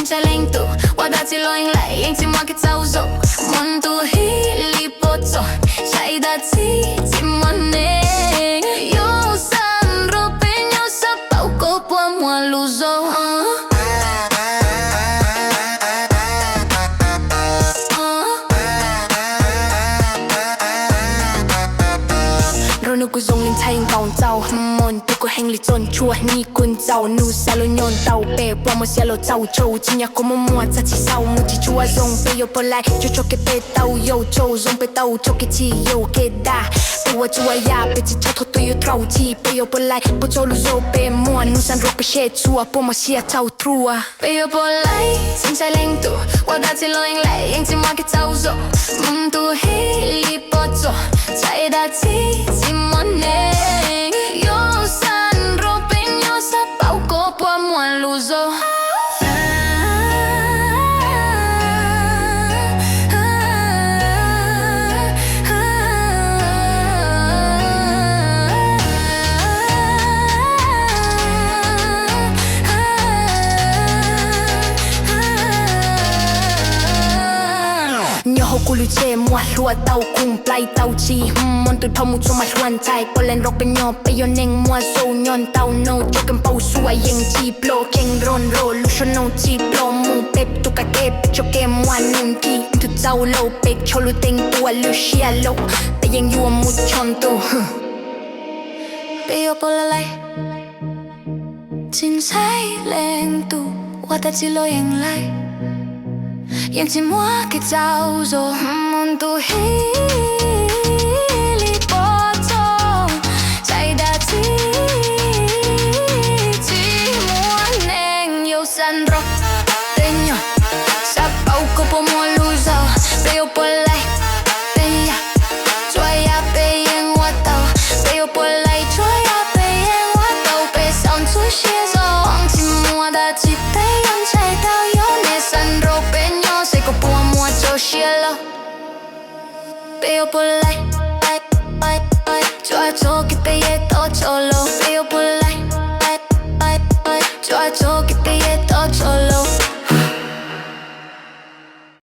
진짜 랭도 와닿지 러잉 라이 앵지 마켓 자우조 먼도 힐리포토 차이다지 지만네 요산로 peñosa pauko puamo aluso Cô dùng lên thay gọng tàu môn tôi có hành lý trôn chua ni quân giàu nu salo nhon tàu bè qua một xe lô tàu châu chỉ nhà có một mùa ra chỉ sau một chỉ chua dùng bè yo por lại cho cái bè tàu yo châu dùng bè tàu cho cái chi yo cái đa tua chua ya bè chỉ cho thôi tôi yo trâu chi bè yo por lại po cho lu zo bè mua nu san rope xe chua po một xe tàu trua bè yo por lại xin chạy lên tu qua đã chỉ lo anh lại anh chỉ mua cái tàu zo tu helipoto chạy đã chỉ money yo san ropeñosa pauko puamo aluso cô lưu chế mua lúa tàu cùng play tàu chi món tôi thâu một số mặt hoàn chạy có lên rock bên nhau bây giờ nên mua dầu nhon tàu no cho kem pau suya yang chi plo keng ron ro lu cho no chi plo mu pep tu ka kep cho kem mua nun ki tu tàu lâu pek cho lu teng tua lu shia lo bây giờ you mu chon tu bây giờ bỏ lại chính sai lên tu wa ta chỉ lo yang lại yang chỉ mua cái tàu rồi muốn tu helipoto chạy đã chỉ muốn anh yêu san rock tên nhỏ sa bao cô po mua luzo beo por lại beya choya beyen wa tàu beo por lại choya beyen wa tàu be sound tu xie zo ang chỉ mua đã chỉ beyen chạy tàu yo ne san rock Sei ko puamo cho cielo Pero por lại cho cho cái pe to cho